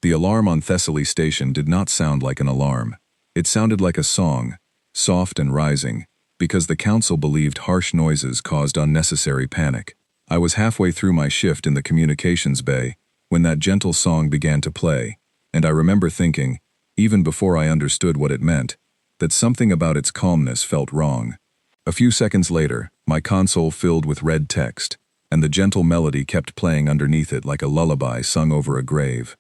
The alarm on Thessaly Station did not sound like an alarm. It sounded like a song, soft and rising, because the council believed harsh noises caused unnecessary panic. I was halfway through my shift in the communications bay when that gentle song began to play, and I remember thinking, even before I understood what it meant, that something about its calmness felt wrong. A few seconds later, my console filled with red text, and the gentle melody kept playing underneath it like a lullaby sung over a grave.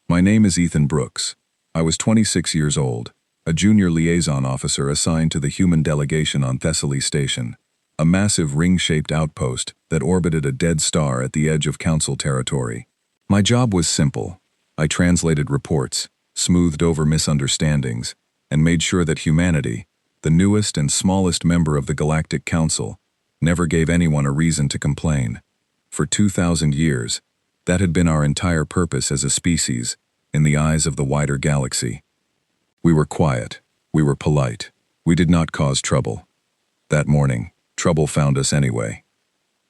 My name is Ethan Brooks. I was 26 years old, a junior liaison officer assigned to the human delegation on Thessaly Station, a massive ring-shaped outpost that orbited a dead star at the edge of council territory. My job was simple. I translated reports, smoothed over misunderstandings, and made sure that humanity, the newest and smallest member of the Galactic Council, never gave anyone a reason to complain. For 2,000 years, that had been our entire purpose as a species, in the eyes of the wider galaxy. We were quiet. We were polite. We did not cause trouble. That morning, trouble found us anyway.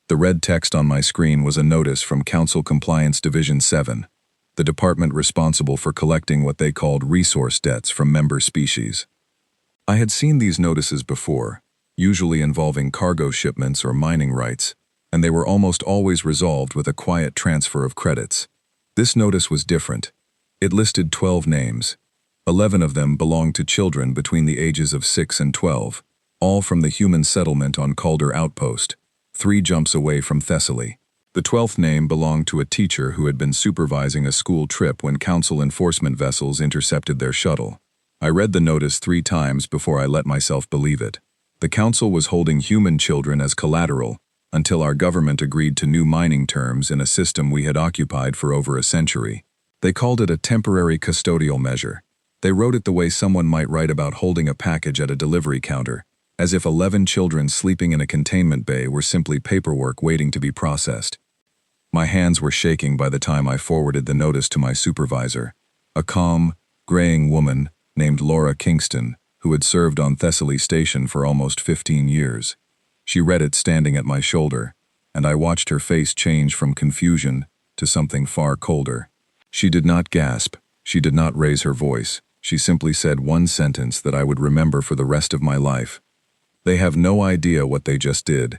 The red text on my screen was a notice from Council Compliance Division 7, the department responsible for collecting what they called resource debts from member species. I had seen these notices before, usually involving cargo shipments or mining rights, and they were almost always resolved with a quiet transfer of credits. This notice was different. It listed 12 names. 11 of them belonged to children between the ages of 6 and 12, all from the human settlement on Calder Outpost, 3 jumps away from Thessaly. The 12th name belonged to a teacher who had been supervising a school trip when council enforcement vessels intercepted their shuttle. I read the notice 3 times before I let myself believe it. The council was holding human children as collateral until our government agreed to new mining terms in a system we had occupied for over a century. They called it a temporary custodial measure. They wrote it the way someone might write about holding a package at a delivery counter, as if 11 children sleeping in a containment bay were simply paperwork waiting to be processed. My hands were shaking by the time I forwarded the notice to my supervisor, a calm, graying woman named Laura Kingston, who had served on Thessaly Station for almost 15 years. She read it standing at my shoulder, and I watched her face change from confusion to something far colder. She did not gasp. She did not raise her voice. She simply said one sentence that I would remember for the rest of my life. They have no idea what they just did.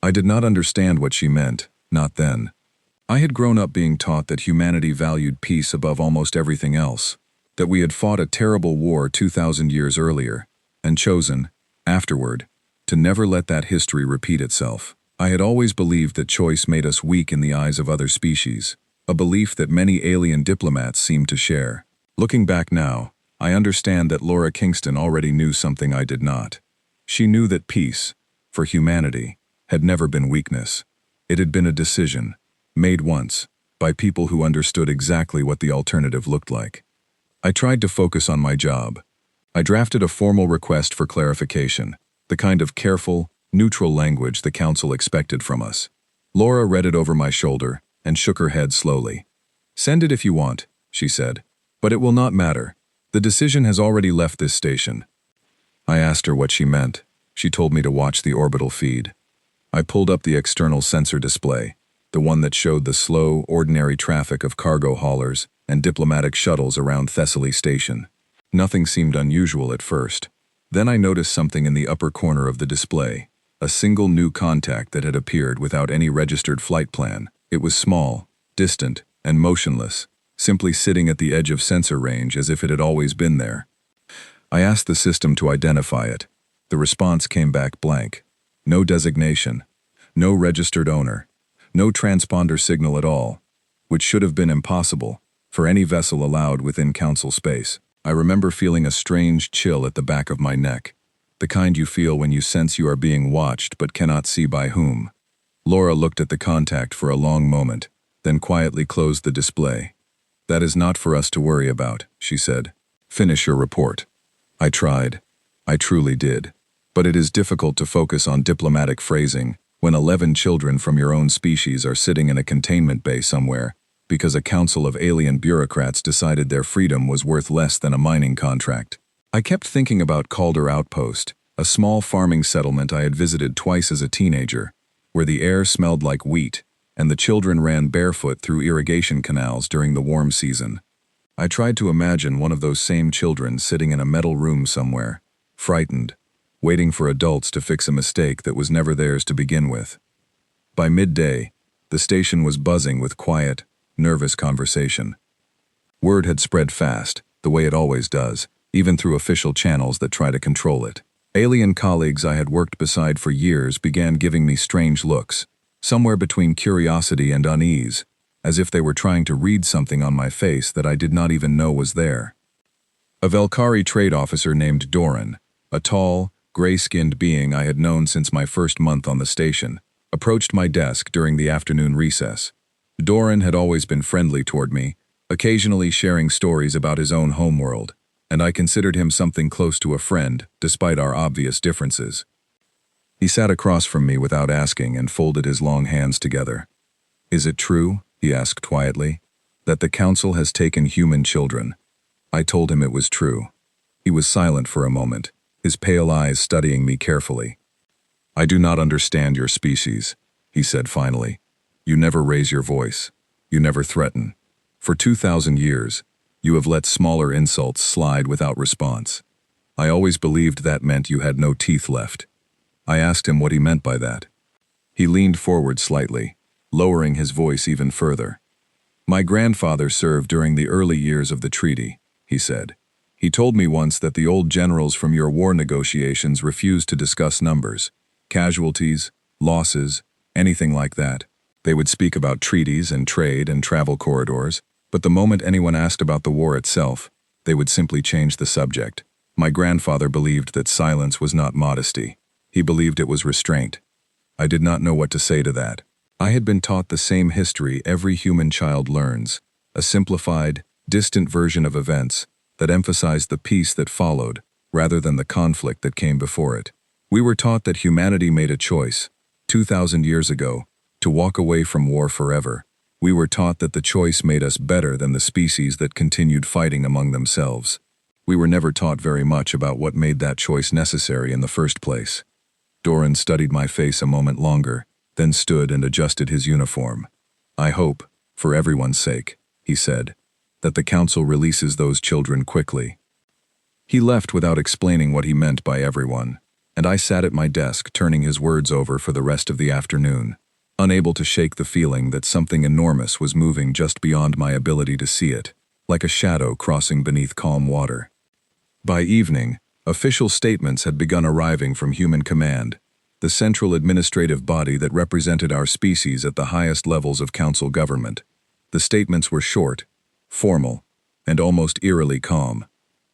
I did not understand what she meant, not then. I had grown up being taught that humanity valued peace above almost everything else, that we had fought a terrible war 2,000 years earlier, and chosen, afterward, to never let that history repeat itself. I had always believed that choice made us weak in the eyes of other species, a belief that many alien diplomats seemed to share. Looking back now, I understand that Laura Kingston already knew something I did not. She knew that peace, for humanity, had never been weakness. It had been a decision, made once, by people who understood exactly what the alternative looked like. I tried to focus on my job. I drafted a formal request for clarification, the kind of careful, neutral language the council expected from us. Laura read it over my shoulder and shook her head slowly. "Send it if you want," she said, "but it will not matter. The decision has already left this station." I asked her what she meant. She told me to watch the orbital feed. I pulled up the external sensor display, the one that showed the slow, ordinary traffic of cargo haulers and diplomatic shuttles around Thessaly Station. Nothing seemed unusual at first. Then I noticed something in the upper corner of the display, a single new contact that had appeared without any registered flight plan. It was small, distant, and motionless, simply sitting at the edge of sensor range as if it had always been there. I asked the system to identify it. The response came back blank. No designation, no registered owner, no transponder signal at all, which should have been impossible for any vessel allowed within council space. I remember feeling a strange chill at the back of my neck, the kind you feel when you sense you are being watched but cannot see by whom. Laura looked at the contact for a long moment, then quietly closed the display. "That is not for us to worry about," she said. "Finish your report." I tried. I truly did. But it is difficult to focus on diplomatic phrasing when 11 children from your own species are sitting in a containment bay somewhere because a council of alien bureaucrats decided their freedom was worth less than a mining contract. I kept thinking about Calder Outpost, a small farming settlement I had visited twice as a teenager, where the air smelled like wheat and the children ran barefoot through irrigation canals during the warm season. I tried to imagine one of those same children sitting in a metal room somewhere, frightened, waiting for adults to fix a mistake that was never theirs to begin with. By midday, the station was buzzing with quiet, nervous conversation. Word had spread fast, the way it always does, even through official channels that try to control it. Alien colleagues I had worked beside for years began giving me strange looks, somewhere between curiosity and unease, as if they were trying to read something on my face that I did not even know was there. A Velkari trade officer named Doran, a tall, gray-skinned being I had known since my first month on the station, approached my desk during the afternoon recess. Doran had always been friendly toward me, occasionally sharing stories about his own homeworld, and I considered him something close to a friend, despite our obvious differences. He sat across from me without asking and folded his long hands together. "Is it true," he asked quietly, "that the Council has taken human children?" I told him it was true. He was silent for a moment, his pale eyes studying me carefully. "I do not understand your species," he said finally. "You never raise your voice. You never threaten. For 2,000 years, you have let smaller insults slide without response. I always believed that meant you had no teeth left." I asked him what he meant by that. He leaned forward slightly, lowering his voice even further. "My grandfather served during the early years of the treaty," he said. "He told me once that the old generals from your war negotiations refused to discuss numbers, casualties, losses, anything like that. They would speak about treaties and trade and travel corridors, but the moment anyone asked about the war itself, they would simply change the subject. My grandfather believed that silence was not modesty. He believed it was restraint. I did not know what to say to that. I had been taught the same history every human child learns, a simplified, distant version of events that emphasized the peace that followed, rather than the conflict that came before it. We were taught that humanity made a choice, 2,000 years ago, to walk away from war forever. We were taught that the choice made us better than the species that continued fighting among themselves. We were never taught very much about what made that choice necessary in the first place. Doran studied my face a moment longer, then stood and adjusted his uniform. "I hope, for everyone's sake," he said, "that the Council releases those children quickly." He left without explaining what he meant by everyone, and I sat at my desk turning his words over for the rest of the afternoon, unable to shake the feeling that something enormous was moving just beyond my ability to see it, like a shadow crossing beneath calm water. By evening, official statements had begun arriving from Human Command, the central administrative body that represented our species at the highest levels of Council government. The statements were short, formal, and almost eerily calm.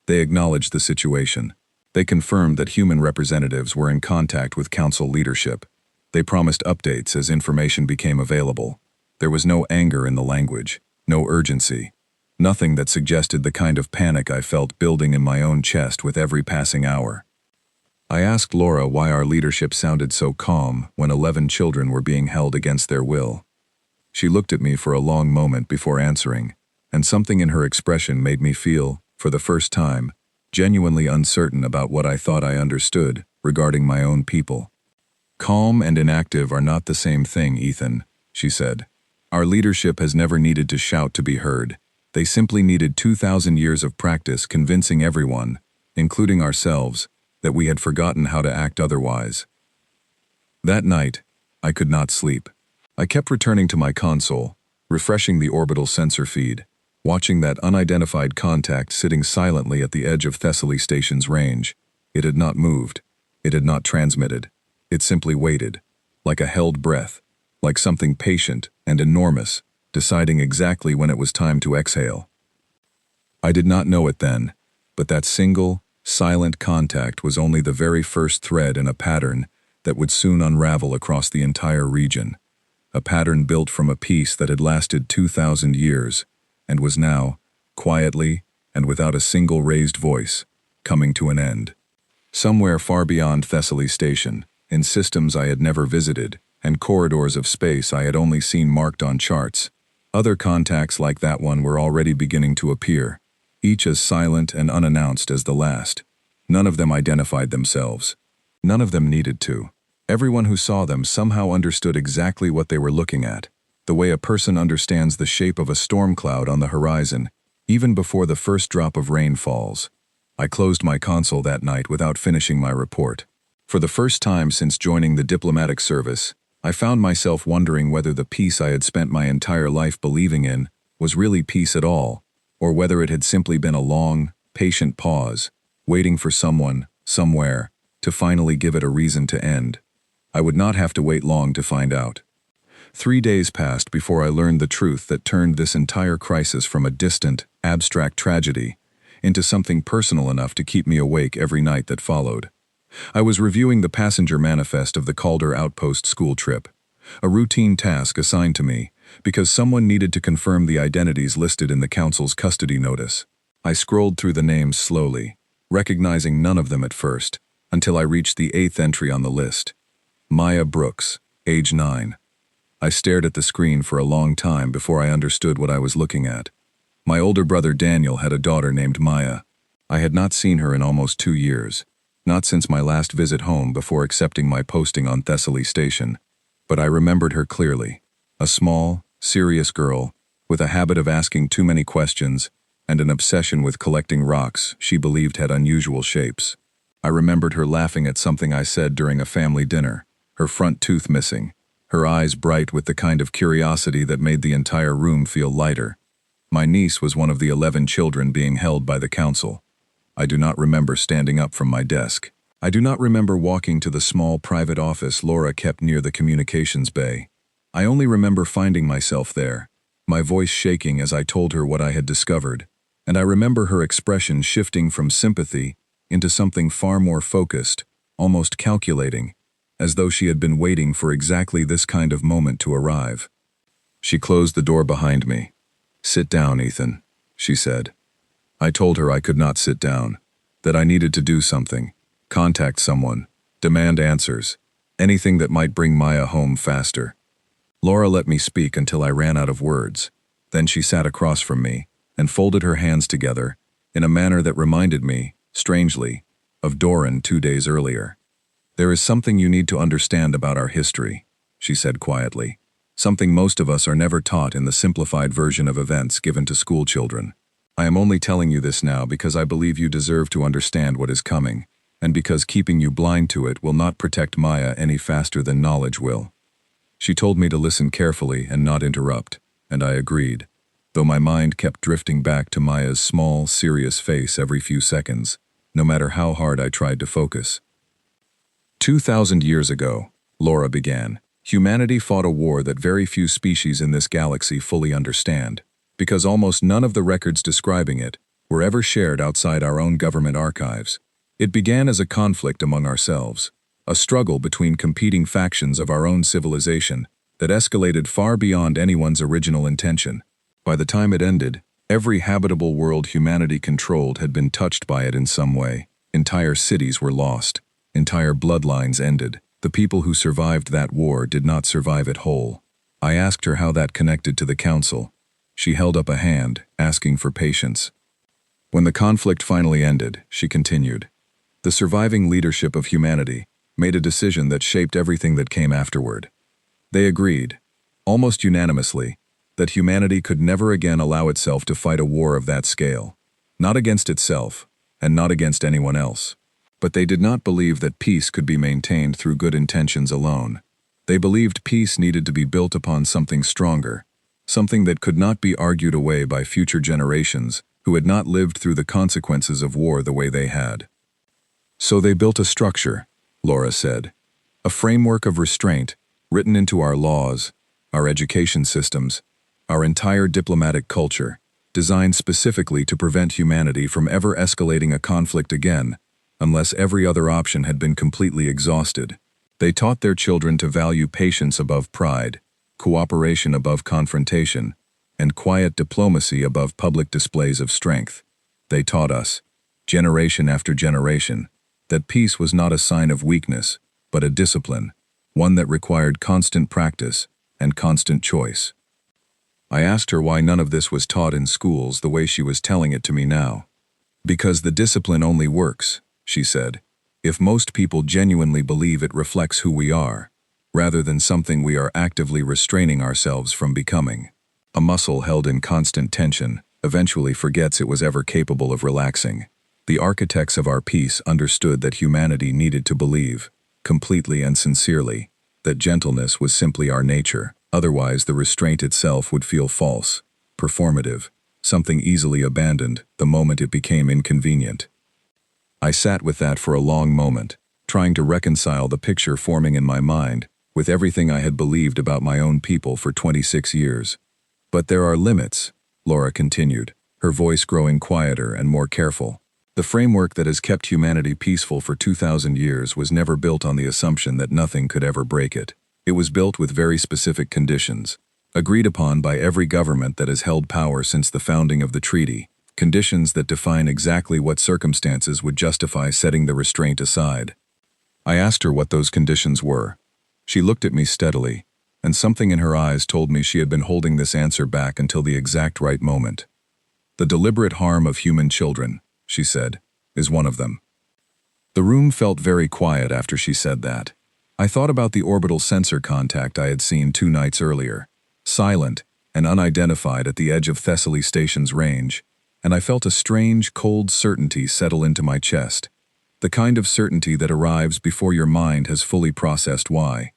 They acknowledged the situation. They confirmed that human representatives were in contact with Council leadership. They promised updates as information became available. There was no anger in the language, no urgency, nothing that suggested the kind of panic I felt building in my own chest with every passing hour. I asked Laura why our leadership sounded so calm when 11 children were being held against their will. She looked at me for a long moment before answering, and something in her expression made me feel, for the first time, genuinely uncertain about what I thought I understood regarding my own people. "Calm and inactive are not the same thing, Ethan," she said. "Our leadership has never needed to shout to be heard. They simply needed 2,000 years of practice convincing everyone, including ourselves, that we had forgotten how to act otherwise." That night, I could not sleep. I kept returning to my console, refreshing the orbital sensor feed, watching that unidentified contact sitting silently at the edge of Thessaly Station's range. It had not moved. It had not transmitted. It simply waited, like a held breath, like something patient and enormous, deciding exactly when it was time to exhale. I did not know it then, but that single, silent contact was only the very first thread in a pattern that would soon unravel across the entire region, a pattern built from a piece that had lasted 2,000 years, and was now, quietly and without a single raised voice, coming to an end. Somewhere far beyond Thessaly Station, in systems I had never visited, and corridors of space I had only seen marked on charts, other contacts like that one were already beginning to appear, each as silent and unannounced as the last. None of them identified themselves. None of them needed to. Everyone who saw them somehow understood exactly what they were looking at, the way a person understands the shape of a storm cloud on the horizon, even before the first drop of rain falls. I closed my console that night without finishing my report. For the first time since joining the diplomatic service, I found myself wondering whether the peace I had spent my entire life believing in was really peace at all, or whether it had simply been a long, patient pause, waiting for someone, somewhere, to finally give it a reason to end. I would not have to wait long to find out. 3 days passed before I learned the truth that turned this entire crisis from a distant, abstract tragedy into something personal enough to keep me awake every night that followed. I was reviewing the passenger manifest of the Calder Outpost school trip, a routine task assigned to me because someone needed to confirm the identities listed in the council's custody notice. I scrolled through the names slowly, recognizing none of them at first, until I reached the 8th entry on the list. Maya Brooks, age 9. I stared at the screen for a long time before I understood what I was looking at. My older brother Daniel had a daughter named Maya. I had not seen her in almost 2 years, not since my last visit home before accepting my posting on Thessaly Station, but I remembered her clearly. A small, serious girl, with a habit of asking too many questions and an obsession with collecting rocks she believed had unusual shapes. I remembered her laughing at something I said during a family dinner, her front tooth missing, her eyes bright with the kind of curiosity that made the entire room feel lighter. My niece was one of the 11 children being held by the council. I do not remember standing up from my desk. I do not remember walking to the small private office Laura kept near the communications bay. I only remember finding myself there, my voice shaking as I told her what I had discovered, and I remember her expression shifting from sympathy into something far more focused, almost calculating, as though she had been waiting for exactly this kind of moment to arrive. She closed the door behind me. "Sit down, Ethan," she said. I told her I could not sit down, that I needed to do something, contact someone, demand answers, anything that might bring Maya home faster. Laura let me speak until I ran out of words. Then she sat across from me and folded her hands together in a manner that reminded me, strangely, of Doran 2 days earlier. "There is something you need to understand about our history," she said quietly. "Something most of us are never taught in the simplified version of events given to school children. I am only telling you this now because I believe you deserve to understand what is coming, and because keeping you blind to it will not protect Maya any faster than knowledge will." She told me to listen carefully and not interrupt, and I agreed, though my mind kept drifting back to Maya's small, serious face every few seconds, no matter how hard I tried to focus. 2,000 years ago, Laura began, humanity fought a war that very few species in this galaxy fully understand, because almost none of the records describing it were ever shared outside our own government archives. It began as a conflict among ourselves, a struggle between competing factions of our own civilization that escalated far beyond anyone's original intention. By the time it ended, every habitable world humanity controlled had been touched by it in some way. Entire cities were lost. Entire bloodlines ended. The people who survived that war did not survive it whole. I asked her how that connected to the council. She held up a hand, asking for patience. When the conflict finally ended, she continued, the surviving leadership of humanity made a decision that shaped everything that came afterward. They agreed, almost unanimously, that humanity could never again allow itself to fight a war of that scale, not against itself, and not against anyone else. But they did not believe that peace could be maintained through good intentions alone. They believed peace needed to be built upon something stronger, something that could not be argued away by future generations who had not lived through the consequences of war the way they had. So they built a structure, Laura said, a framework of restraint written into our laws, our education systems, our entire diplomatic culture, designed specifically to prevent humanity from ever escalating a conflict again, unless every other option had been completely exhausted. They taught their children to value patience above pride, cooperation above confrontation, and quiet diplomacy above public displays of strength. They taught us, generation after generation, that peace was not a sign of weakness, but a discipline, one that required constant practice and constant choice. I asked her why none of this was taught in schools the way she was telling it to me now. Because the discipline only works, she said, if most people genuinely believe it reflects who we are, rather than something we are actively restraining ourselves from becoming. A muscle held in constant tension eventually forgets it was ever capable of relaxing. The architects of our peace understood that humanity needed to believe, completely and sincerely, that gentleness was simply our nature. Otherwise, the restraint itself would feel false, performative, something easily abandoned the moment it became inconvenient. I sat with that for a long moment, trying to reconcile the picture forming in my mind with everything I had believed about my own people for 26 years. But there are limits, Laura continued, her voice growing quieter and more careful. The framework that has kept humanity peaceful for 2,000 years was never built on the assumption that nothing could ever break it. It was built with very specific conditions, agreed upon by every government that has held power since the founding of the treaty, conditions that define exactly what circumstances would justify setting the restraint aside. I asked her what those conditions were. She looked at me steadily, and something in her eyes told me she had been holding this answer back until the exact right moment. The deliberate harm of human children, she said, is one of them. The room felt very quiet after she said that. I thought about the orbital sensor contact I had seen 2 nights earlier, silent and unidentified at the edge of Thessaly Station's range, and I felt a strange, cold certainty settle into my chest, the kind of certainty that arrives before your mind has fully processed why.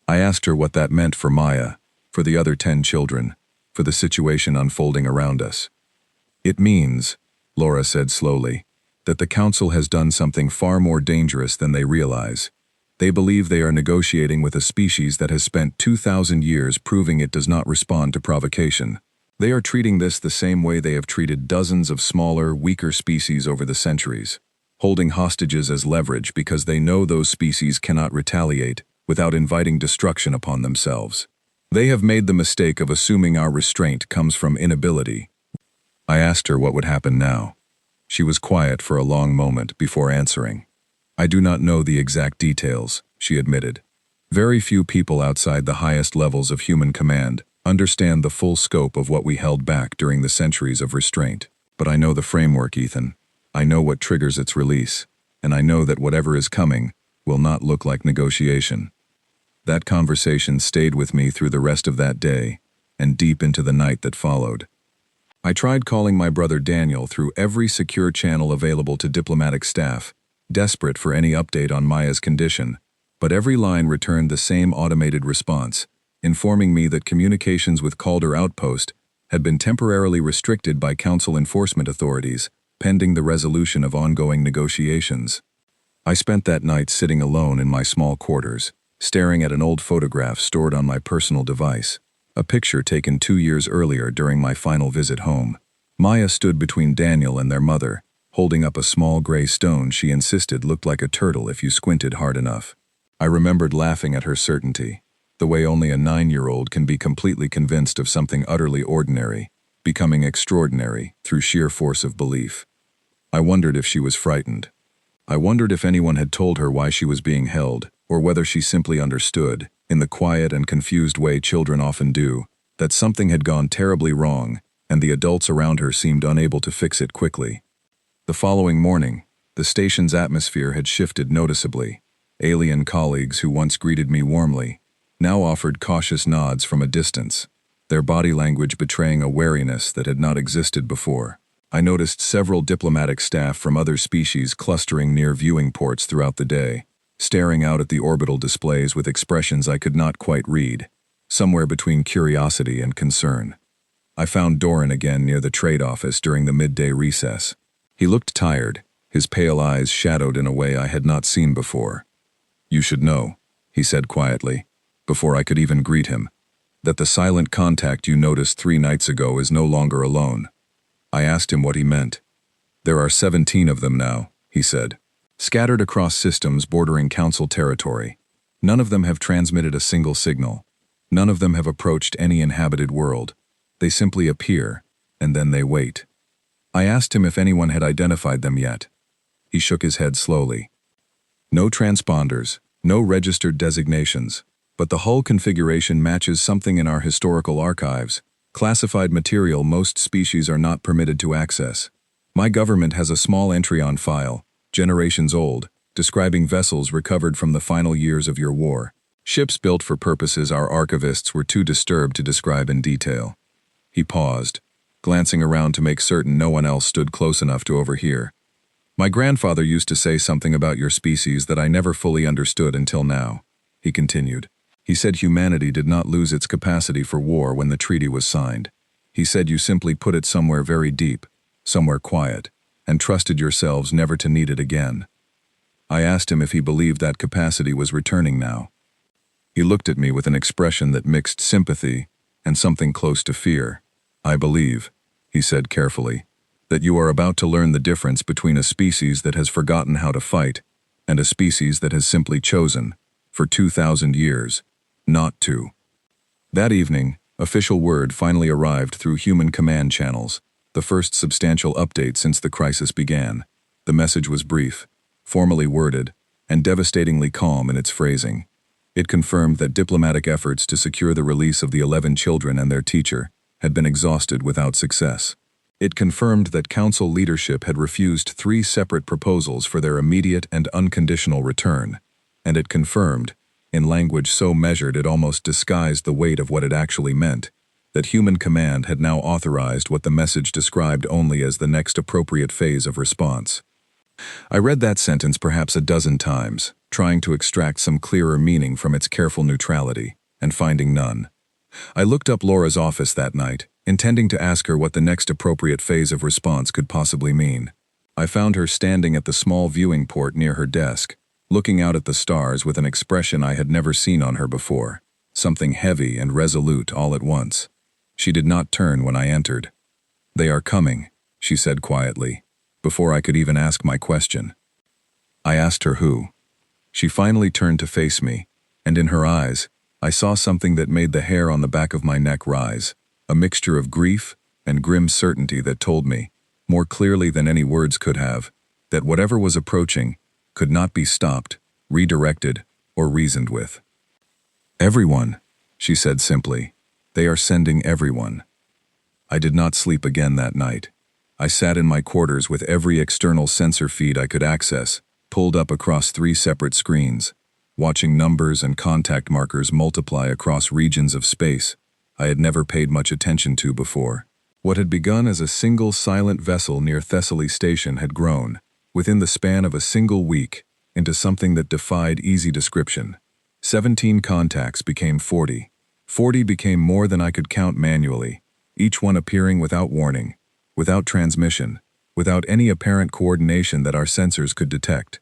I asked her what that meant for Maya, for the other 10 children, for the situation unfolding around us. It means, Laura said slowly, that the Council has done something far more dangerous than they realize. They believe they are negotiating with a species that has spent 2,000 years proving it does not respond to provocation. They are treating this the same way they have treated dozens of smaller, weaker species over the centuries, holding hostages as leverage because they know those species cannot retaliate without inviting destruction upon themselves. They have made the mistake of assuming our restraint comes from inability. I asked her what would happen now. She was quiet for a long moment before answering. I do not know the exact details, she admitted. Very few people outside the highest levels of human command understand the full scope of what we held back during the centuries of restraint. But I know the framework, Ethan. I know what triggers its release, and I know that whatever is coming will not look like negotiation. That conversation stayed with me through the rest of that day and deep into the night that followed. I tried calling my brother Daniel through every secure channel available to diplomatic staff, desperate for any update on Maya's condition, but every line returned the same automated response, informing me that communications with Calder Outpost had been temporarily restricted by Council enforcement authorities, pending the resolution of ongoing negotiations. I spent that night sitting alone in my small quarters, staring at an old photograph stored on my personal device, a picture taken 2 years earlier during my final visit home. Maya stood between Daniel and their mother, holding up a small gray stone she insisted looked like a turtle if you squinted hard enough. I remembered laughing at her certainty, the way only a 9-year-old can be completely convinced of something utterly ordinary, becoming extraordinary through sheer force of belief. I wondered if she was frightened. I wondered if anyone had told her why she was being held, or whether she simply understood, in the quiet and confused way children often do, that something had gone terribly wrong, and the adults around her seemed unable to fix it quickly. The following morning, the station's atmosphere had shifted noticeably. Alien colleagues who once greeted me warmly now offered cautious nods from a distance, their body language betraying a wariness that had not existed before. I noticed several diplomatic staff from other species clustering near viewing ports throughout the day, staring out at the orbital displays with expressions I could not quite read, somewhere between curiosity and concern. I found Doran again near the trade office during the midday recess. He looked tired, his pale eyes shadowed in a way I had not seen before. "You should know," he said quietly, before I could even greet him, "that the silent contact you noticed 3 nights ago is no longer alone." I asked him what he meant. "There are 17 of them now," he said, "scattered across systems bordering Council territory. None of them have transmitted a single signal. None of them have approached any inhabited world. They simply appear, and then they wait." I asked him if anyone had identified them yet. He shook his head slowly. "No transponders, no registered designations, but the hull configuration matches something in our historical archives, classified material most species are not permitted to access. My government has a small entry on file, generations old, describing vessels recovered from the final years of your war. Ships built for purposes our archivists were too disturbed to describe in detail." He paused, glancing around to make certain no one else stood close enough to overhear. "My grandfather used to say something about your species that I never fully understood until now," he continued. "He said humanity did not lose its capacity for war when the treaty was signed. He said you simply put it somewhere very deep, somewhere quiet, and trusted yourselves never to need it again." I asked him if he believed that capacity was returning now. He looked at me with an expression that mixed sympathy and something close to fear. "I believe," he said carefully, "that you are about to learn the difference between a species that has forgotten how to fight and a species that has simply chosen, for 2,000 years, not to." That evening, official word finally arrived through human command channels, the first substantial update since the crisis began. The message was brief, formally worded, and devastatingly calm in its phrasing. It confirmed that diplomatic efforts to secure the release of the 11 children and their teacher had been exhausted without success. It confirmed that Council leadership had refused 3 separate proposals for their immediate and unconditional return, and it confirmed, in language so measured it almost disguised the weight of what it actually meant, that human command had now authorized what the message described only as the next appropriate phase of response. I read that sentence perhaps a dozen times, trying to extract some clearer meaning from its careful neutrality, and finding none. I looked up Laura's office that night, intending to ask her what the next appropriate phase of response could possibly mean. I found her standing at the small viewing port near her desk, looking out at the stars with an expression I had never seen on her before, something heavy and resolute all at once. She did not turn when I entered. "They are coming," she said quietly, before I could even ask my question. I asked her who. She finally turned to face me, and in her eyes, I saw something that made the hair on the back of my neck rise, a mixture of grief and grim certainty that told me, more clearly than any words could have, that whatever was approaching could not be stopped, redirected, or reasoned with. "Everyone," she said simply. "They are sending everyone." I did not sleep again that night. I sat in my quarters with every external sensor feed I could access, pulled up across 3 separate screens, watching numbers and contact markers multiply across regions of space I had never paid much attention to before. What had begun as a single silent vessel near Thessaly Station had grown, within the span of a single week, into something that defied easy description. 17 contacts became 40. 40 became more than I could count manually, each one appearing without warning, without transmission, without any apparent coordination that our sensors could detect.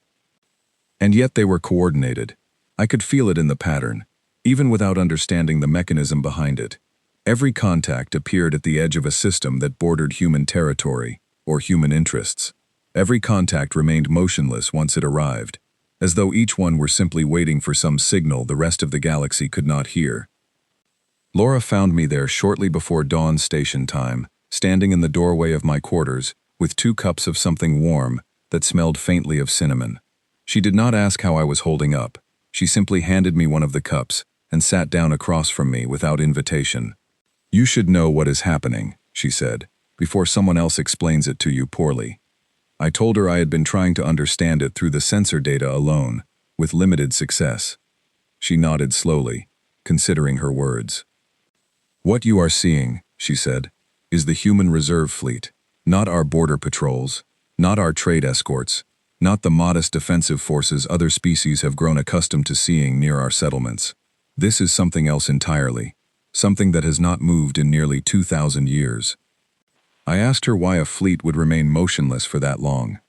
And yet they were coordinated. I could feel it in the pattern, even without understanding the mechanism behind it. Every contact appeared at the edge of a system that bordered human territory, or human interests. Every contact remained motionless once it arrived, as though each one were simply waiting for some signal the rest of the galaxy could not hear. Laura found me there shortly before dawn station time, standing in the doorway of my quarters, with 2 cups of something warm that smelled faintly of cinnamon. She did not ask how I was holding up. She simply handed me one of the cups and sat down across from me without invitation. "You should know what is happening," she said, "before someone else explains it to you poorly." I told her I had been trying to understand it through the sensor data alone, with limited success. She nodded slowly, considering her words. "What you are seeing," she said, "is the human reserve fleet, not our border patrols, not our trade escorts, not the modest defensive forces other species have grown accustomed to seeing near our settlements. This is something else entirely, something that has not moved in nearly 2,000 years. I asked her why a fleet would remain motionless for that long.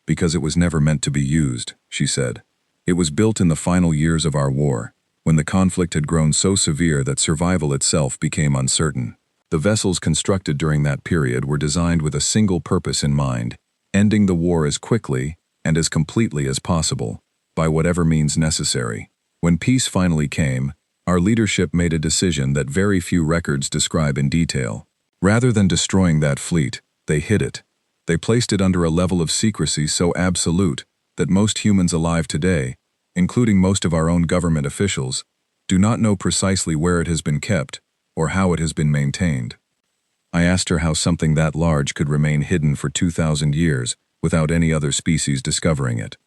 "Because it was never meant to be used," she said. "It was built in the final years of our war, when the conflict had grown so severe that survival itself became uncertain. The vessels constructed during that period were designed with a single purpose in mind, ending the war as quickly and as completely as possible, by whatever means necessary. When peace finally came, our leadership made a decision that very few records describe in detail. Rather than destroying that fleet, they hid it. They placed it under a level of secrecy so absolute that most humans alive today, including most of our own government officials, do not know precisely where it has been kept or how it has been maintained." I asked her how something that large could remain hidden for 2,000 years without any other species discovering it.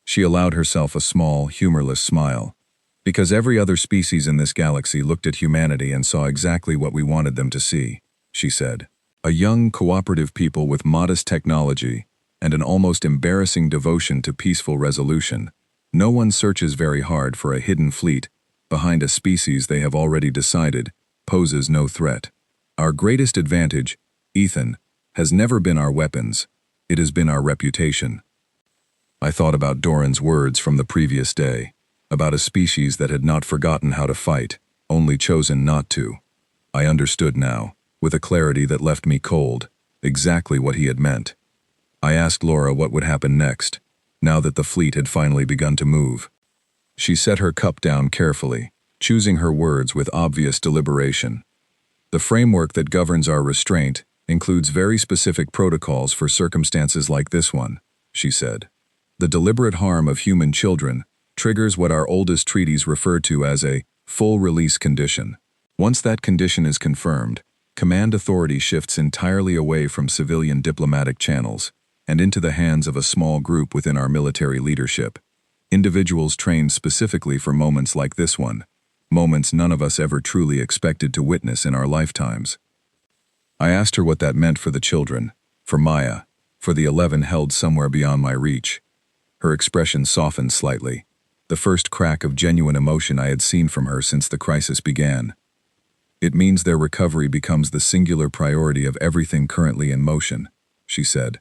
She allowed herself a small, humorless smile. "Because every other species in this galaxy looked at humanity and saw exactly what we wanted them to see," she said. A young, cooperative people with modest technology and an almost embarrassing devotion to peaceful resolution. No one searches very hard for a hidden fleet behind a species they have already decided poses no threat. Our greatest advantage, Ethan, has never been our weapons. It has been our reputation. I thought about Doran's words from the previous day, about a species that had not forgotten how to fight, only chosen not to. I understood now, with a clarity that left me cold, exactly what he had meant. I asked Laura what would happen next, now that the fleet had finally begun to move. She set her cup down carefully, choosing her words with obvious deliberation. The framework that governs our restraint includes very specific protocols for circumstances like this one, she said. The deliberate harm of human children triggers what our oldest treaties refer to as a full release condition. Once that condition is confirmed, command authority shifts entirely away from civilian diplomatic channels and into the hands of a small group within our military leadership. Individuals trained specifically for moments like this one, moments none of us ever truly expected to witness in our lifetimes. I asked her what that meant for the children, for Maya, for the 11 held somewhere beyond my reach. Her expression softened slightly, the first crack of genuine emotion I had seen from her since the crisis began. It means their recovery becomes the singular priority of everything currently in motion, she said.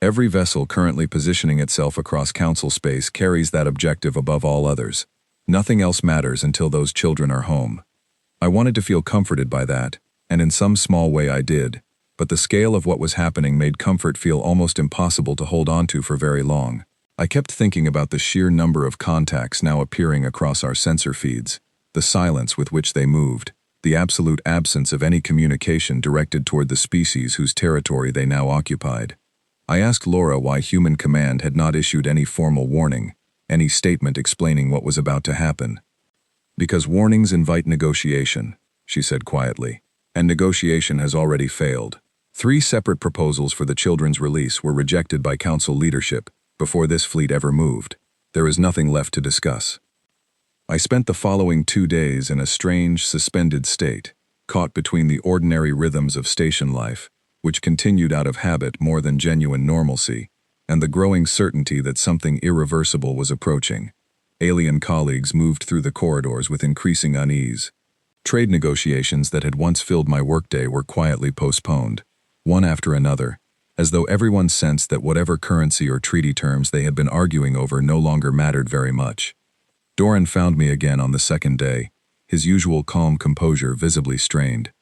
Every vessel currently positioning itself across Council space carries that objective above all others. Nothing else matters until those children are home. I wanted to feel comforted by that, and in some small way I did, but the scale of what was happening made comfort feel almost impossible to hold on to for very long. I kept thinking about the sheer number of contacts now appearing across our sensor feeds, the silence with which they moved, the absolute absence of any communication directed toward the species whose territory they now occupied. I asked Laura why Human Command had not issued any formal warning, any statement explaining what was about to happen. Because warnings invite negotiation, she said quietly, and negotiation has already failed. 3 separate proposals for the children's release were rejected by Council leadership before this fleet ever moved. There is nothing left to discuss. I spent the following 2 days in a strange, suspended state, caught between the ordinary rhythms of station life, which continued out of habit more than genuine normalcy, and the growing certainty that something irreversible was approaching. Alien colleagues moved through the corridors with increasing unease. Trade negotiations that had once filled my workday were quietly postponed, one after another, as though everyone sensed that whatever currency or treaty terms they had been arguing over no longer mattered very much. Doran found me again on the second day, his usual calm composure visibly strained.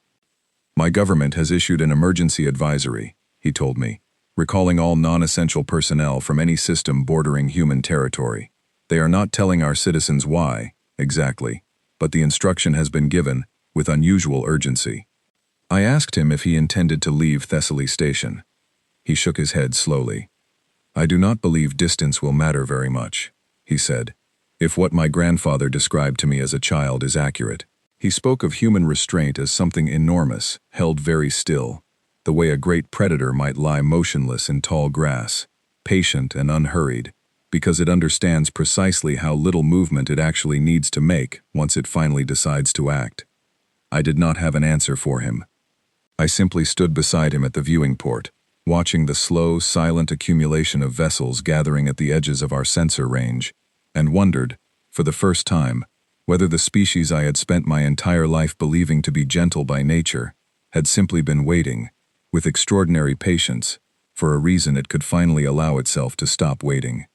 My government has issued an emergency advisory, he told me, recalling all non-essential personnel from any system bordering human territory. They are not telling our citizens why, exactly, but the instruction has been given, with unusual urgency. I asked him if he intended to leave Thessaly Station. He shook his head slowly. I do not believe distance will matter very much, he said, if what my grandfather described to me as a child is accurate. He spoke of human restraint as something enormous, held very still, the way a great predator might lie motionless in tall grass, patient and unhurried, because it understands precisely how little movement it actually needs to make once it finally decides to act. I did not have an answer for him. I simply stood beside him at the viewing port, watching the slow, silent accumulation of vessels gathering at the edges of our sensor range, and wondered, for the first time, whether the species I had spent my entire life believing to be gentle by nature had simply been waiting, with extraordinary patience, for a reason it could finally allow itself to stop waiting.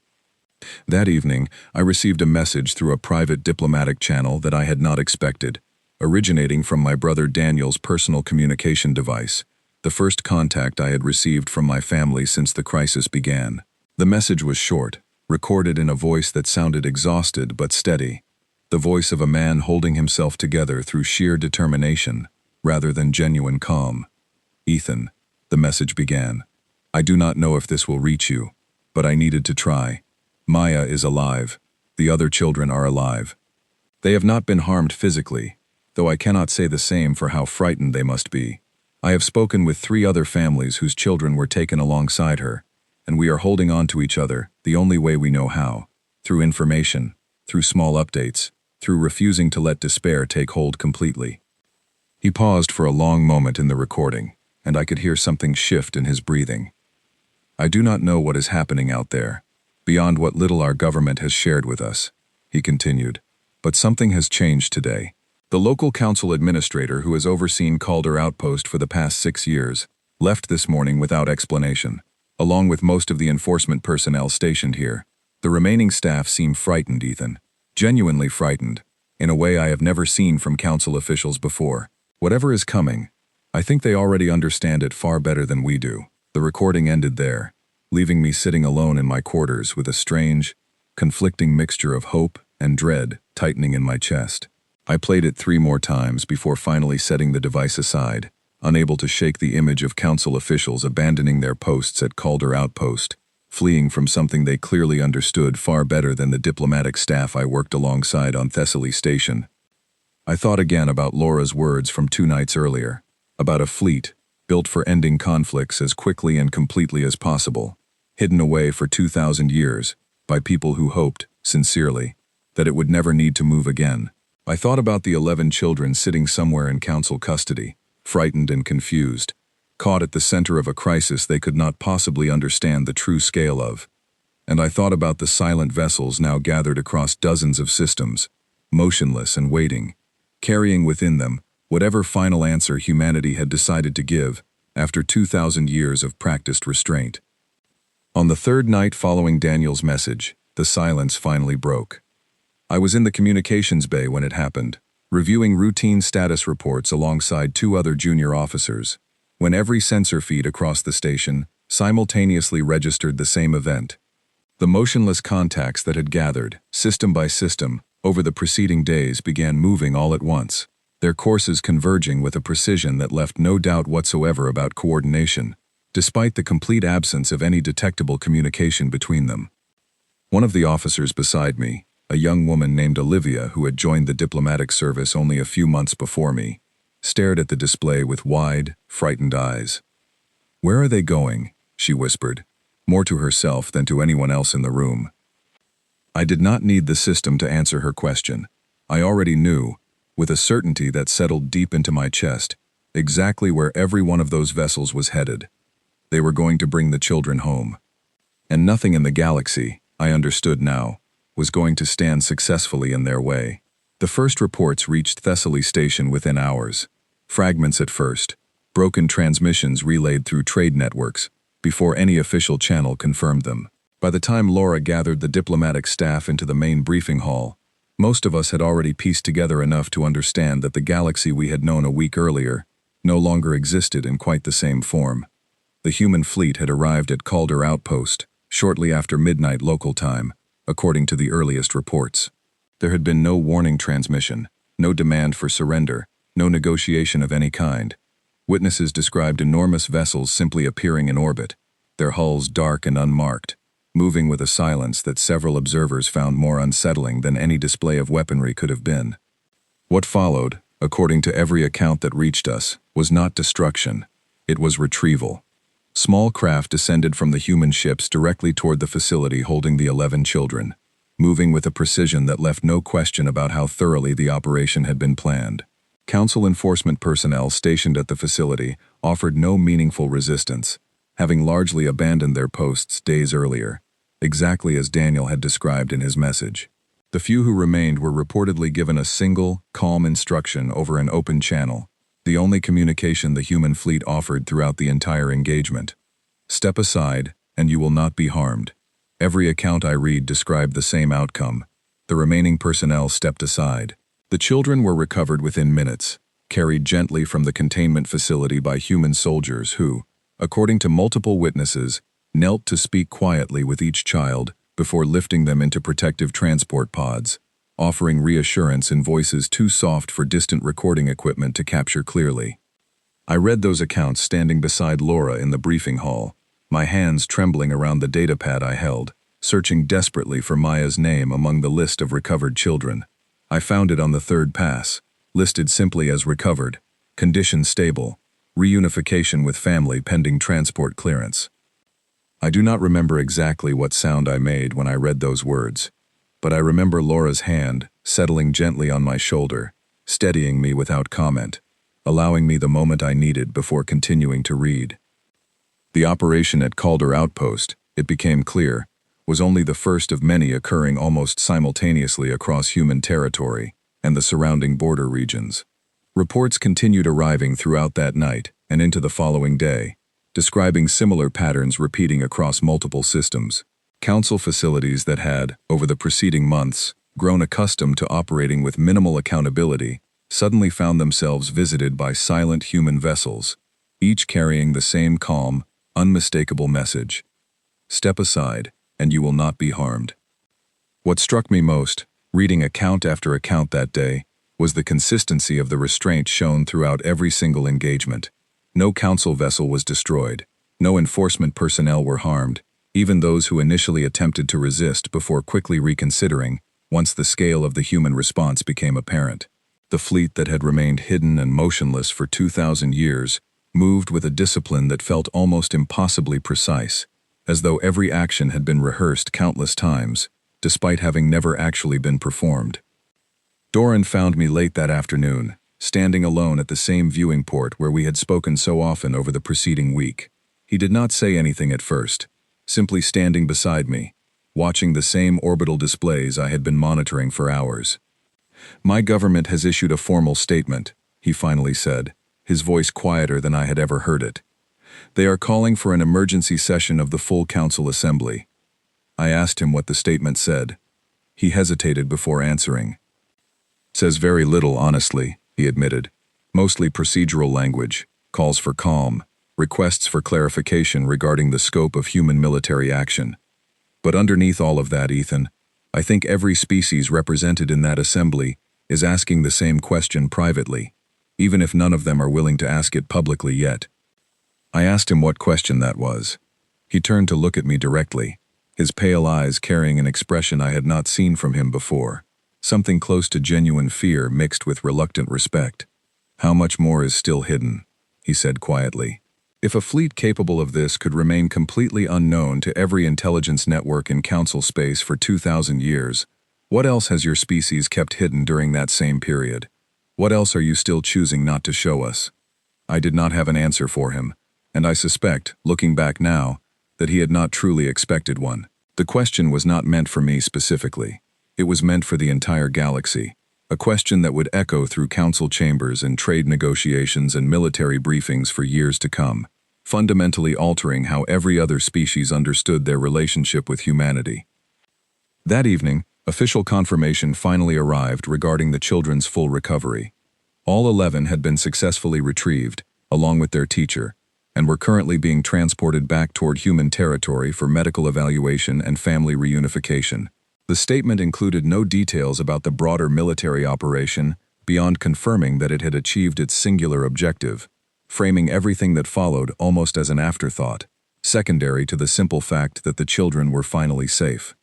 That evening, I received a message through a private diplomatic channel that I had not expected, originating from my brother Daniel's personal communication device, the first contact I had received from my family since the crisis began. The message was short, recorded in a voice that sounded exhausted but steady, the voice of a man holding himself together through sheer determination, rather than genuine calm. Ethan, the message began. I do not know if this will reach you, but I needed to try. Maya is alive. The other children are alive. They have not been harmed physically, though I cannot say the same for how frightened they must be. I have spoken with 3 other families whose children were taken alongside her, and we are holding on to each other the only way we know how, through information, through small updates, through refusing to let despair take hold completely. He paused for a long moment in the recording, and I could hear something shift in his breathing. I do not know what is happening out there, beyond what little our government has shared with us, he continued, but something has changed today. The local council administrator who has overseen Calder Outpost for the past 6 years left this morning without explanation, along with most of the enforcement personnel stationed here. The remaining staff seem frightened, Ethan. Genuinely frightened, in a way I have never seen from council officials before. Whatever is coming, I think they already understand it far better than we do. The recording ended there, leaving me sitting alone in my quarters with a strange, conflicting mixture of hope and dread tightening in my chest. I played it 3 more times before finally setting the device aside, unable to shake the image of council officials abandoning their posts at Calder Outpost, fleeing from something they clearly understood far better than the diplomatic staff I worked alongside on Thessaly Station. I thought again about Laura's words from 2 nights earlier, about a fleet built for ending conflicts as quickly and completely as possible, hidden away for 2,000 years by people who hoped, sincerely, that it would never need to move again. I thought about the 11 children sitting somewhere in council custody, frightened and confused, caught at the center of a crisis they could not possibly understand the true scale of. And I thought about the silent vessels now gathered across dozens of systems, motionless and waiting, carrying within them whatever final answer humanity had decided to give after 2,000 years of practiced restraint. On the 3rd night following Daniel's message, the silence finally broke. I was in the communications bay when it happened, reviewing routine status reports alongside 2 other junior officers, when every sensor feed across the station simultaneously registered the same event. The motionless contacts that had gathered, system by system, over the preceding days began moving all at once, their courses converging with a precision that left no doubt whatsoever about coordination, despite the complete absence of any detectable communication between them. One of the officers beside me, a young woman named Olivia who had joined the diplomatic service only a few months before me, stared at the display with wide, frightened eyes. "Where are they going?" she whispered, more to herself than to anyone else in the room. I did not need the system to answer her question. I already knew, with a certainty that settled deep into my chest, exactly where every one of those vessels was headed. They were going to bring the children home. And nothing in the galaxy, I understood now, was going to stand successfully in their way. The first reports reached Thessaly Station within hours. Fragments at first, broken transmissions relayed through trade networks, before any official channel confirmed them. By the time Laura gathered the diplomatic staff into the main briefing hall, most of us had already pieced together enough to understand that the galaxy we had known a week earlier no longer existed in quite the same form. The human fleet had arrived at Calder Outpost shortly after midnight local time, according to the earliest reports. There had been no warning transmission, no demand for surrender, no negotiation of any kind. Witnesses described enormous vessels simply appearing in orbit, their hulls dark and unmarked, moving with a silence that several observers found more unsettling than any display of weaponry could have been. What followed, according to every account that reached us, was not destruction. It was retrieval. Small craft descended from the human ships directly toward the facility holding the 11 children, moving with a precision that left no question about how thoroughly the operation had been planned. Council enforcement personnel stationed at the facility offered no meaningful resistance, having largely abandoned their posts days earlier, exactly as Daniel had described in his message. The few who remained were reportedly given a single, calm instruction over an open channel, the only communication the human fleet offered throughout the entire engagement. "Step aside, and you will not be harmed." Every account I read described the same outcome. The remaining personnel stepped aside. The children were recovered within minutes, carried gently from the containment facility by human soldiers who, according to multiple witnesses, knelt to speak quietly with each child before lifting them into protective transport pods, offering reassurance in voices too soft for distant recording equipment to capture clearly. I read those accounts standing beside Laura in the briefing hall, my hands trembling around the datapad I held, searching desperately for Maya's name among the list of recovered children. I found it on the 3rd pass, listed simply as recovered, condition stable, reunification with family pending transport clearance. I do not remember exactly what sound I made when I read those words, but I remember Laura's hand settling gently on my shoulder, steadying me without comment, allowing me the moment I needed before continuing to read. The operation at Calder Outpost, it became clear, was only the first of many occurring almost simultaneously across human territory and the surrounding border regions. Reports continued arriving throughout that night and into the following day, describing similar patterns repeating across multiple systems. Council facilities that had, over the preceding months, grown accustomed to operating with minimal accountability suddenly found themselves visited by silent human vessels, each carrying the same calm, unmistakable message: step aside, and you will not be harmed. What struck me most, reading account after account that day, was the consistency of the restraint shown throughout every single engagement. No council vessel was destroyed, no enforcement personnel were harmed, even those who initially attempted to resist before quickly reconsidering once the scale of the human response became apparent. The fleet that had remained hidden and motionless for 2,000 years moved with a discipline that felt almost impossibly precise, as though every action had been rehearsed countless times, despite having never actually been performed. Doran found me late that afternoon, standing alone at the same viewing port where we had spoken so often over the preceding week. He did not say anything at first, simply standing beside me, watching the same orbital displays I had been monitoring for hours. "My government has issued a formal statement," he finally said, his voice quieter than I had ever heard it. "They are calling for an emergency session of the full council assembly." I asked him what the statement said. He hesitated before answering. "Says very little, honestly," he admitted. "Mostly procedural language, calls for calm, requests for clarification regarding the scope of human military action. But underneath all of that, Ethan, I think every species represented in that assembly is asking the same question privately, even if none of them are willing to ask it publicly yet." I asked him what question that was. He turned to look at me directly, his pale eyes carrying an expression I had not seen from him before, something close to genuine fear mixed with reluctant respect. "How much more is still hidden?" he said quietly. "If a fleet capable of this could remain completely unknown to every intelligence network in council space for 2,000 years, what else has your species kept hidden during that same period? What else are you still choosing not to show us?" I did not have an answer for him, and I suspect, looking back now, that he had not truly expected one. The question was not meant for me specifically. It was meant for the entire galaxy, a question that would echo through council chambers and trade negotiations and military briefings for years to come, fundamentally altering how every other species understood their relationship with humanity. That evening, official confirmation finally arrived regarding the children's full recovery. All 11 had been successfully retrieved, along with their teacher, and were currently being transported back toward human territory for medical evaluation and family reunification. The statement included no details about the broader military operation beyond confirming that it had achieved its singular objective, framing everything that followed almost as an afterthought, secondary to the simple fact that the children were finally safe.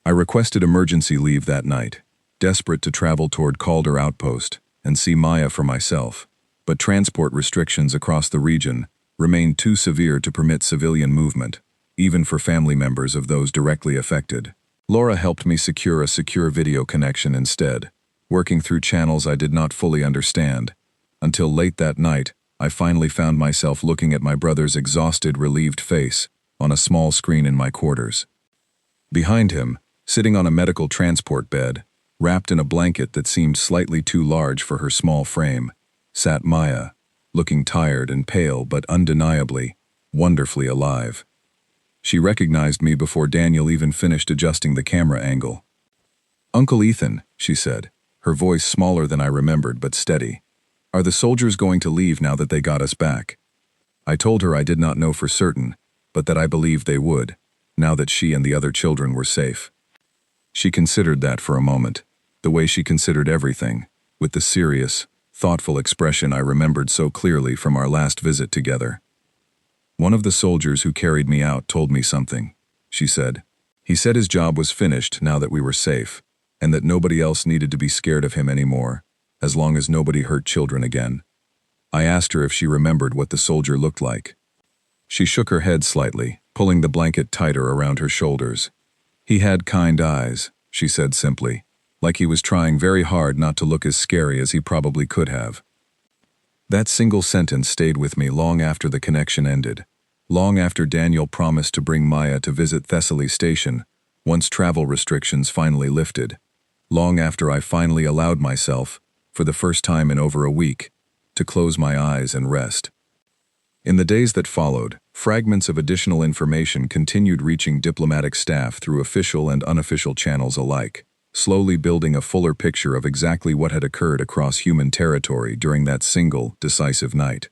I requested emergency leave that night, desperate to travel toward Calder Outpost and see Maya for myself, but transport restrictions across the region remained too severe to permit civilian movement, even for family members of those directly affected. Laura helped me secure a secure video connection instead, working through channels I did not fully understand. Until late that night, I finally found myself looking at my brother's exhausted, relieved face on a small screen in my quarters. Behind him, sitting on a medical transport bed, wrapped in a blanket that seemed slightly too large for her small frame, sat Maya, looking tired and pale but undeniably, wonderfully alive. She recognized me before Daniel even finished adjusting the camera angle. "Uncle Ethan," she said, her voice smaller than I remembered but steady. "Are the soldiers going to leave now that they got us back?" I told her I did not know for certain, but that I believed they would, now that she and the other children were safe. She considered that for a moment, the way she considered everything, with the serious, thoughtful expression I remembered so clearly from our last visit together. "One of the soldiers who carried me out told me something," she said. "He said his job was finished now that we were safe, and that nobody else needed to be scared of him anymore, as long as nobody hurt children again." I asked her if she remembered what the soldier looked like. She shook her head slightly, pulling the blanket tighter around her shoulders. "He had kind eyes," she said simply, like he was trying very hard not to look as scary as he probably could have. That single sentence stayed with me long after the connection ended, long after Daniel promised to bring Maya to visit Thessaly Station once travel restrictions finally lifted, long after I finally allowed myself, for the first time in over a week, to close my eyes and rest. In the days that followed, fragments of additional information continued reaching diplomatic staff through official and unofficial channels alike, slowly building a fuller picture of exactly what had occurred across human territory during that single, decisive night.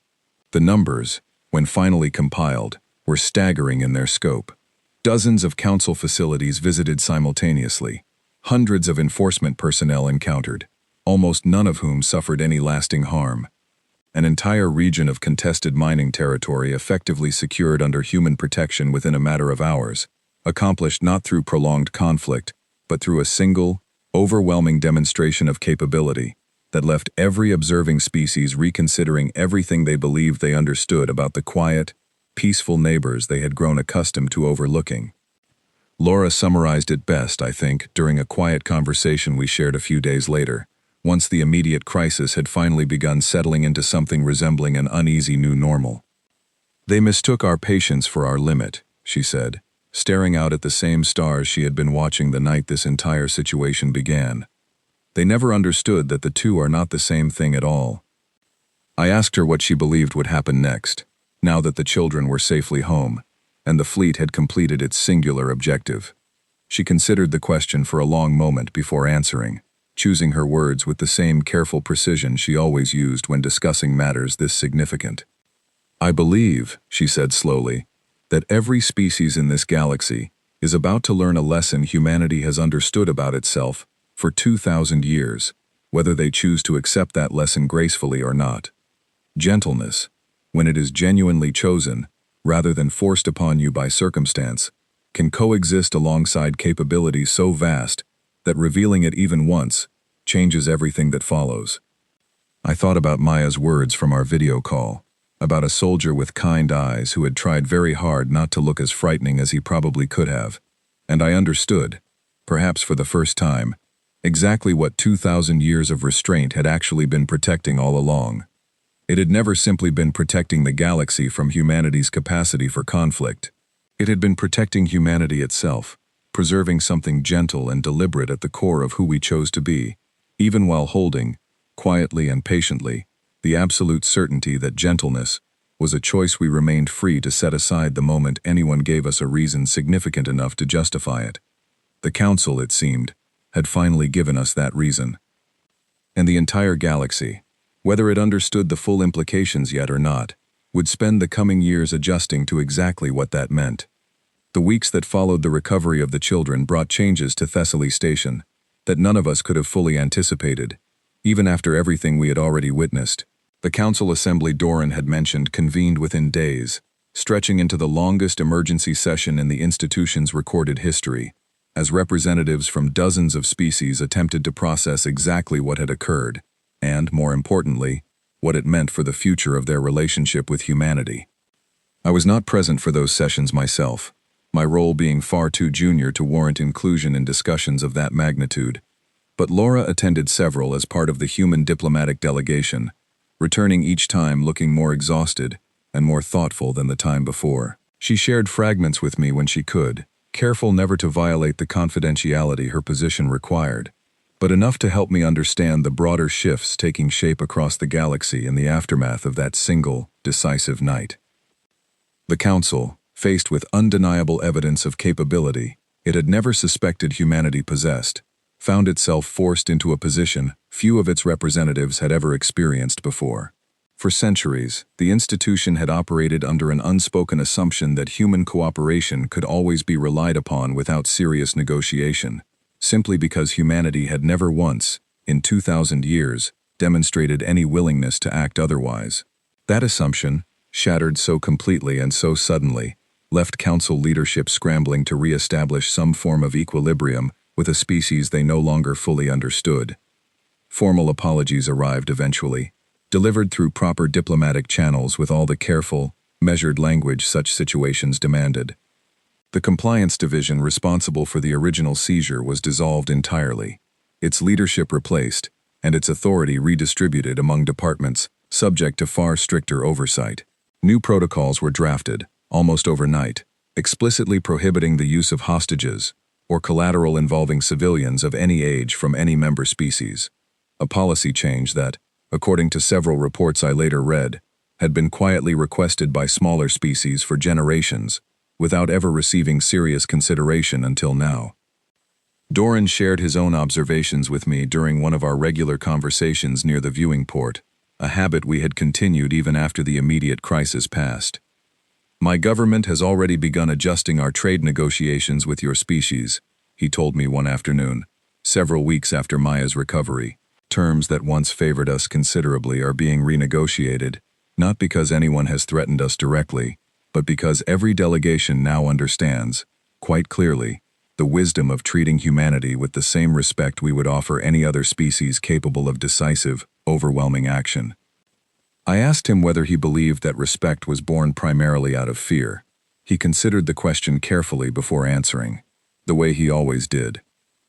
The numbers, when finally compiled, were staggering in their scope. Dozens of council facilities visited simultaneously, hundreds of enforcement personnel encountered, almost none of whom suffered any lasting harm. An entire region of contested mining territory effectively secured under human protection within a matter of hours, accomplished not through prolonged conflict, but through a single, overwhelming demonstration of capability that left every observing species reconsidering everything they believed they understood about the quiet, peaceful neighbors they had grown accustomed to overlooking. Laura summarized it best, I think, during a quiet conversation we shared a few days later, once the immediate crisis had finally begun settling into something resembling an uneasy new normal. "They mistook our patience for our limit," she said, staring out at the same stars she had been watching the night this entire situation began. "They never understood that the two are not the same thing at all." I asked her what she believed would happen next, now that the children were safely home, and the fleet had completed its singular objective. She considered the question for a long moment before answering, choosing her words with the same careful precision she always used when discussing matters this significant. "I believe," she said slowly, "that every species in this galaxy is about to learn a lesson humanity has understood about itself for 2,000 years, whether they choose to accept that lesson gracefully or not. Gentleness, when it is genuinely chosen, rather than forced upon you by circumstance, can coexist alongside capabilities so vast that revealing it even once changes everything that follows." I thought about Maya's words from our video call, about a soldier with kind eyes who had tried very hard not to look as frightening as he probably could have, and I understood, perhaps for the first time, exactly what 2,000 years of restraint had actually been protecting all along. It had never simply been protecting the galaxy from humanity's capacity for conflict. It had been protecting humanity itself, preserving something gentle and deliberate at the core of who we chose to be, even while holding, quietly and patiently, the absolute certainty that gentleness was a choice we remained free to set aside the moment anyone gave us a reason significant enough to justify it. The Council, it seemed, had finally given us that reason. And the entire galaxy, whether it understood the full implications yet or not, would spend the coming years adjusting to exactly what that meant. The weeks that followed the recovery of the children brought changes to Thessaly Station that none of us could have fully anticipated, even after everything we had already witnessed. The council assembly Doran had mentioned convened within days, stretching into the longest emergency session in the institution's recorded history, as representatives from dozens of species attempted to process exactly what had occurred, and, more importantly, what it meant for the future of their relationship with humanity. I was not present for those sessions myself, my role being far too junior to warrant inclusion in discussions of that magnitude, but Laura attended several as part of the human diplomatic delegation, returning each time looking more exhausted and more thoughtful than the time before. She shared fragments with me when she could, careful never to violate the confidentiality her position required, but enough to help me understand the broader shifts taking shape across the galaxy in the aftermath of that single, decisive night. The Council, faced with undeniable evidence of capability it had never suspected humanity possessed, found itself forced into a position few of its representatives had ever experienced before. For centuries, the institution had operated under an unspoken assumption that human cooperation could always be relied upon without serious negotiation, simply because humanity had never once, in 2,000 years, demonstrated any willingness to act otherwise. That assumption, shattered so completely and so suddenly, left council leadership scrambling to re-establish some form of equilibrium with a species they no longer fully understood. Formal apologies arrived eventually, delivered through proper diplomatic channels with all the careful, measured language such situations demanded. The compliance division responsible for the original seizure was dissolved entirely, its leadership replaced, and its authority redistributed among departments subject to far stricter oversight. New protocols were drafted, almost overnight, explicitly prohibiting the use of hostages or collateral involving civilians of any age from any member species. A policy change that, according to several reports I later read, had been quietly requested by smaller species for generations, without ever receiving serious consideration until now. Doran shared his own observations with me during one of our regular conversations near the viewing port, a habit we had continued even after the immediate crisis passed. "My government has already begun adjusting our trade negotiations with your species," he told me one afternoon, several weeks after Maya's recovery. "Terms that once favored us considerably are being renegotiated, not because anyone has threatened us directly, but because every delegation now understands, quite clearly, the wisdom of treating humanity with the same respect we would offer any other species capable of decisive, overwhelming action." I asked him whether he believed that respect was born primarily out of fear. He considered the question carefully before answering, the way he always did.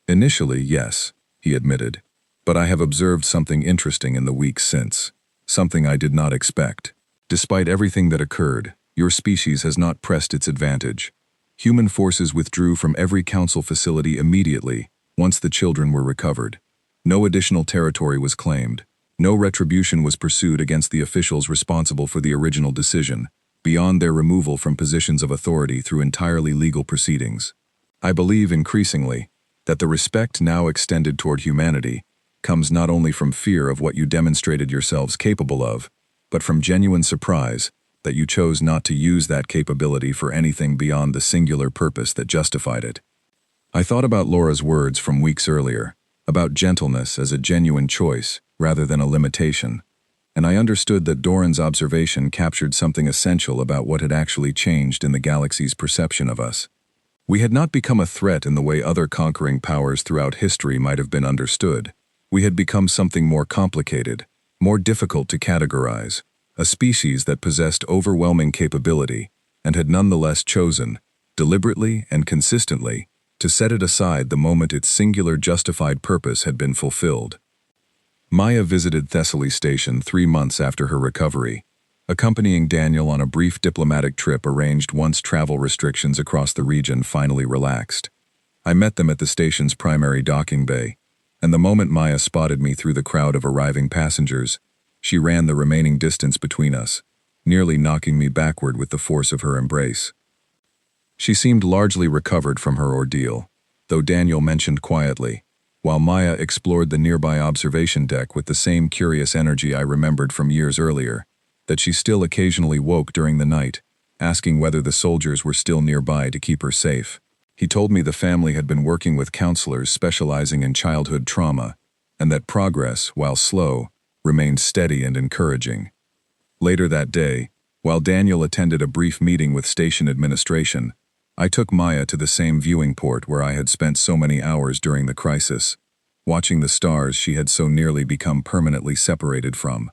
"Initially, yes," he admitted, "but I have observed something interesting in the weeks since, something I did not expect. Despite everything that occurred, your species has not pressed its advantage. Human forces withdrew from every council facility immediately, once the children were recovered. No additional territory was claimed. No retribution was pursued against the officials responsible for the original decision, beyond their removal from positions of authority through entirely legal proceedings. I believe increasingly that the respect now extended toward humanity comes not only from fear of what you demonstrated yourselves capable of, but from genuine surprise that you chose not to use that capability for anything beyond the singular purpose that justified it." I thought about Laura's words from weeks earlier, about gentleness as a genuine choice rather than a limitation, and I understood that Doran's observation captured something essential about what had actually changed in the galaxy's perception of us. We had not become a threat in the way other conquering powers throughout history might have been understood. We had become something more complicated, more difficult to categorize, a species that possessed overwhelming capability and had nonetheless chosen, deliberately and consistently, to set it aside the moment its singular justified purpose had been fulfilled. Maya visited Thessaly Station 3 months after her recovery, accompanying Daniel on a brief diplomatic trip arranged once travel restrictions across the region finally relaxed. I met them at the station's primary docking bay, and the moment Maya spotted me through the crowd of arriving passengers, she ran the remaining distance between us, nearly knocking me backward with the force of her embrace. She seemed largely recovered from her ordeal, though Daniel mentioned quietly, while Maya explored the nearby observation deck with the same curious energy I remembered from years earlier, that she still occasionally woke during the night, asking whether the soldiers were still nearby to keep her safe. He told me the family had been working with counselors specializing in childhood trauma, and that progress, while slow, remained steady and encouraging. Later that day, while Daniel attended a brief meeting with station administration, I took Maya to the same viewing port where I had spent so many hours during the crisis, watching the stars she had so nearly become permanently separated from.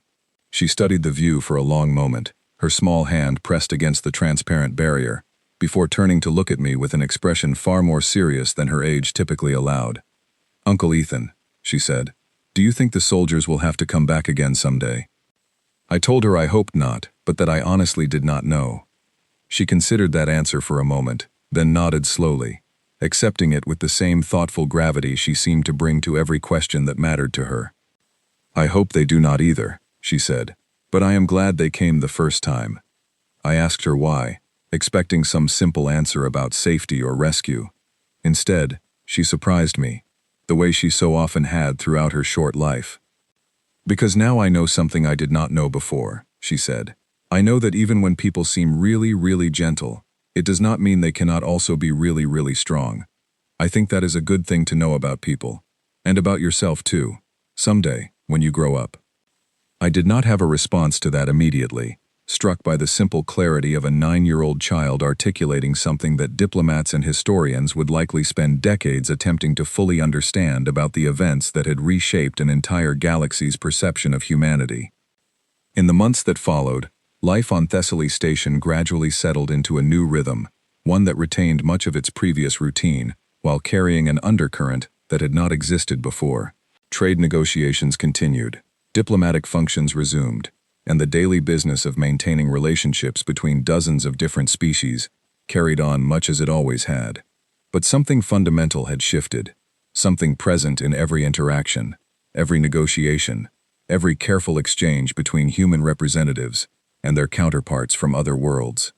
She studied the view for a long moment, her small hand pressed against the transparent barrier, before turning to look at me with an expression far more serious than her age typically allowed. "Uncle Ethan," she said, "do you think the soldiers will have to come back again someday?" I told her I hoped not, but that I honestly did not know. She considered that answer for a moment, then nodded slowly, accepting it with the same thoughtful gravity she seemed to bring to every question that mattered to her. "I hope they do not either," she said, "but I am glad they came the first time." I asked her why, expecting some simple answer about safety or rescue. Instead, she surprised me, the way she so often had throughout her short life. "Because now I know something I did not know before," she said. "I know that even when people seem really, really gentle, it does not mean they cannot also be really, really strong. I think that is a good thing to know about people, and about yourself too, someday, when you grow up." I did not have a response to that immediately, struck by the simple clarity of a 9-year-old child articulating something that diplomats and historians would likely spend decades attempting to fully understand about the events that had reshaped an entire galaxy's perception of humanity. In the months that followed, life on Thessaly Station gradually settled into a new rhythm, one that retained much of its previous routine, while carrying an undercurrent that had not existed before. Trade negotiations continued. Diplomatic functions resumed, and the daily business of maintaining relationships between dozens of different species carried on much as it always had. But something fundamental had shifted, something present in every interaction, every negotiation, every careful exchange between human representatives and their counterparts from other worlds.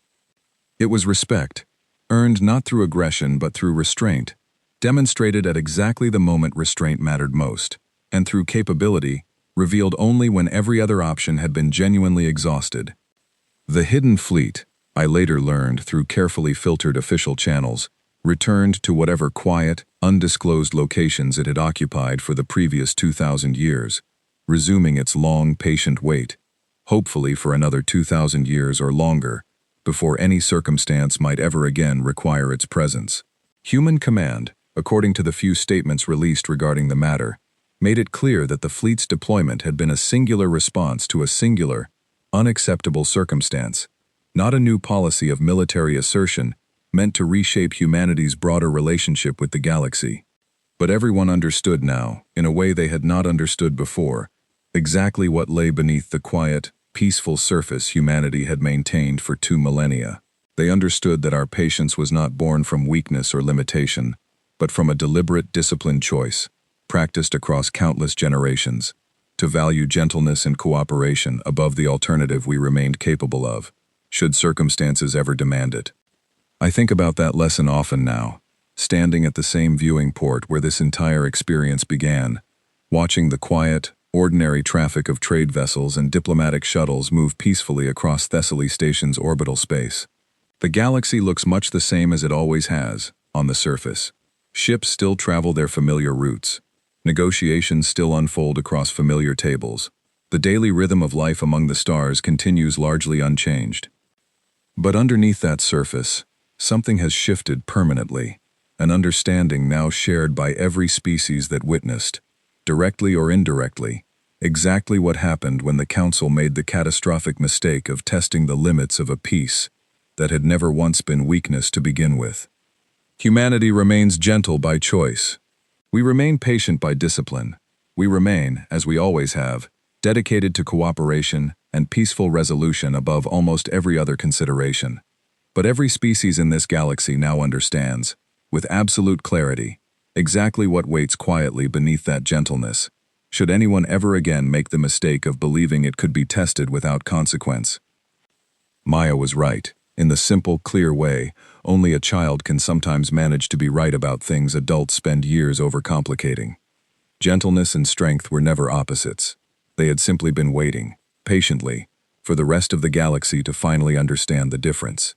It was respect, earned not through aggression but through restraint, demonstrated at exactly the moment restraint mattered most, and through capability, revealed only when every other option had been genuinely exhausted. The hidden fleet, I later learned through carefully filtered official channels, returned to whatever quiet, undisclosed locations it had occupied for the previous 2,000 years, resuming its long, patient wait, hopefully for another 2,000 years or longer, before any circumstance might ever again require its presence. Human command, according to the few statements released regarding the matter, made it clear that the fleet's deployment had been a singular response to a singular, unacceptable circumstance, not a new policy of military assertion meant to reshape humanity's broader relationship with the galaxy. But everyone understood now, in a way they had not understood before, exactly what lay beneath the quiet, peaceful surface humanity had maintained for 2 millennia. They understood that our patience was not born from weakness or limitation, but from a deliberate, disciplined choice, practiced across countless generations, to value gentleness and cooperation above the alternative we remained capable of, should circumstances ever demand it. I think about that lesson often now, standing at the same viewing port where this entire experience began, watching the quiet, ordinary traffic of trade vessels and diplomatic shuttles move peacefully across Thessaly Station's orbital space. The galaxy looks much the same as it always has, on the surface. Ships still travel their familiar routes. Negotiations still unfold across familiar tables. The daily rhythm of life among the stars continues largely unchanged. But underneath that surface, something has shifted permanently, an understanding now shared by every species that witnessed, directly or indirectly, exactly what happened when the Council made the catastrophic mistake of testing the limits of a peace that had never once been weakness to begin with. Humanity remains gentle by choice. We remain patient by discipline. We remain, as we always have, dedicated to cooperation and peaceful resolution above almost every other consideration. But every species in this galaxy now understands, with absolute clarity, exactly what waits quietly beneath that gentleness, should anyone ever again make the mistake of believing it could be tested without consequence. Maya was right. In the simple, clear way, only a child can sometimes manage to be right about things adults spend years overcomplicating. Gentleness and strength were never opposites. They had simply been waiting, patiently, for the rest of the galaxy to finally understand the difference.